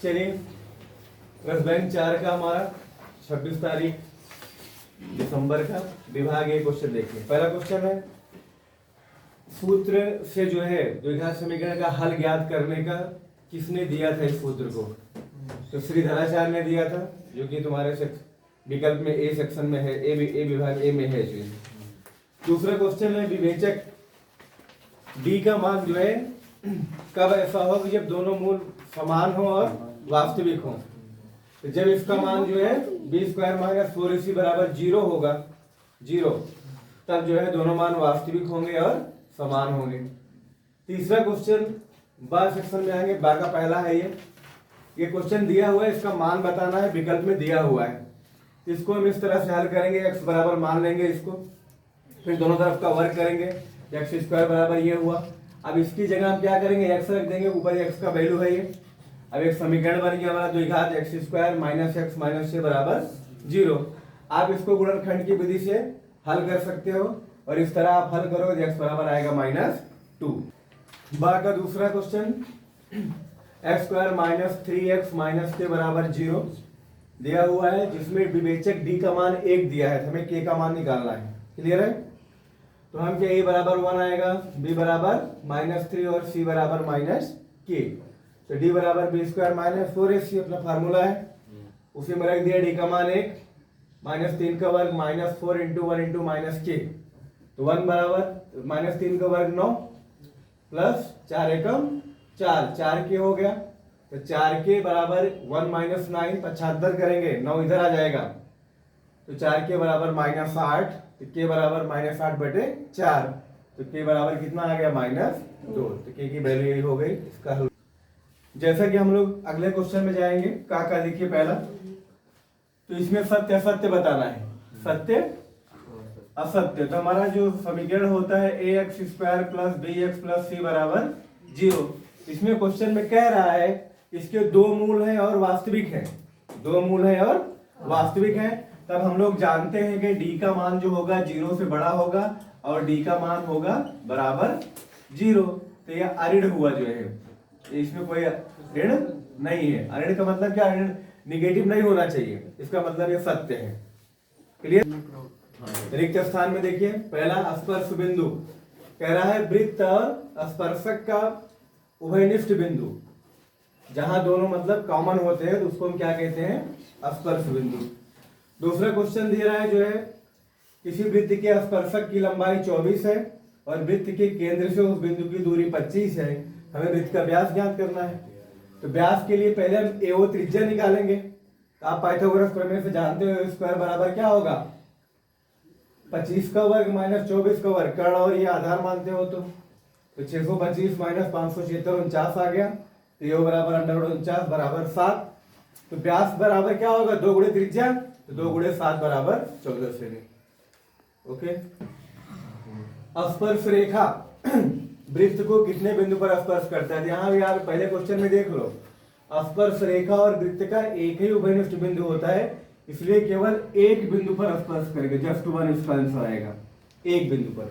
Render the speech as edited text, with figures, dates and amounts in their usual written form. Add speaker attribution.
Speaker 1: चलिए plus bank 4 का हमारा 26 तारीख दिसंबर का विभाग ए क्वेश्चन देखिए। पहला क्वेश्चन है सूत्र से जो है द्विघात समीकरण का हल ज्ञात करने का किसने दिया था इस सूत्र को? तो श्री धराचार्य ने दिया था, जो कि तुम्हारे विकल्प में ए सेक्शन में है, ए विभाग ए में है। दूसरा क्वेश्चन है विवेचक डी का मान जो है कब ऐसा हो कि जब दोनों मूल समान हो और वास्तविक हो। तो जब इसका मान जो है बी स्क्वायर माइनस 4ac बराबर 0 होगा, 0, तब जो है दोनों मान वास्तविक होंगे और समान होंगे। तीसरा क्वेश्चन बा सेक्शन में आएंगे। बा का पहला है ये क्वेश्चन दिया हुआ है, इसका मान बताना है, विकल्प में दिया हुआ है। इसको हम इस तरह से हल करेंगे, x बराबर मान लेंगे इसको, फिर दोनों तरफ का वर्ग करेंगे, एक्स स्क्वायर बराबर ये हुआ। अब इसकी जगह हम क्या करेंगे, x रख देंगे, ऊपर x का वैल्यू है ये। अब एक समीकरण बन गया हमारा द्विघात x square minus x minus से बराबर 0। आप इसको गुणनखंड की विधि से हल कर सकते हो और इस तरह आप हल करोगे तो x बराबर आएगा -2। बा का दूसरा question x square minus 3x minus के बराबर 0 दिया हुआ है, जिसमें विवेचक d का मान 1 दिया है, हमें k का मान निकालना है। क्लियर है? तो हम क्या a बराबर 1 आएगा, b बराबर -3 और c बराबर -k। तो d बराबर बी स्क्वायर माइनस 4ac अपना फार्मूला है, उसी में रख दिया d का मान 1, -3 का वर्ग -4 इंटू 1 इंटू -k। तो 1 बराबर -3 का वर्ग 9 प्लस 4 एकम 4, 4k हो गया। तो 4k बराबर 1 - 9 75 करेंगे, 9 इधर आ जाएगा, तो 4k बराबर -8, तो k बराबर -8/4। तो k बराबर कितना आ गया -2। तो k की वैल्यू यही हो गई इसका हल। जैसा कि हम लोग अगले क्वेश्चन में जाएंगे, का देखिए पहला, तो इसमें सत्य असत्य बताना है, सत्य असत्य। तो हमारा जो समीकरण होता है ax square plus bx plus c बराबर 0। इसमें क्वेश्चन में कह रहा है इसके दो मूल हैं और वास्तविक हैं, दो मूल हैं और वास्तविक हैं। तब हम लोग जानते हैं कि d का मान जो होगा 0 से बड़ा होगा और d का मान होगा बराबर 0। तो यह अऋण हुआ जो है, इसमें कोई ऋण नहीं है। अऋण का मतलब क्या, ऋण निगेटिव नहीं होना चाहिए, इसका मतलब ये सत्य है। क्लियर? रिक्त स्थान में देखिए पहला स्पर्श बिंदु कह रहा है वृत्त और स्पर्शक का उभयनिष्ठ बिंदु, जहां दोनों मतलब कॉमन होते हैं तो उसको हम क्या कहते हैं, स्पर्श बिंदु। दूसरा क्वेश्चन दिया रहा है जो है किसी वृत्त के स्पर्शक की लंबाई 24 है और वृत्त के केंद्र से उस बिंदु की दूरी 25 है, हमें वृत्त का व्यास ज्ञात करना है। तो व्यास के लिए पहले हम एओ त्रिज्या निकालेंगे। तो आप पाइथागोरस प्रमेय से जानते हो स्क्वायर बराबर क्या होगा, 25 का वर्ग माइनस 24 का वर्ग, कर्ण और ये आधार मानते हो तो 625 माइनस 576 49 आ गया। तो ये बराबर √49 बराबर 7। तो व्यास बराबर क्या होगा, 2 गुणे त्रिज्या, तो 2 गुणे 7 बराबर 14 सेमी। ओके। स्पर्श रेखा वृत्त को कितने बिंदु पर स्पर्श करता है, यहाँ भी आप पहले क्वेश्चन में देख लो, स्पर्श रेखा और वृत्त का एक ही उभयनिष्ठ बिंदु होता है, इसलिए केवल एक बिंदु पर स्पर्श करेगा, जस्ट वन इसका आंसर आएगा, एक बिंदु पर।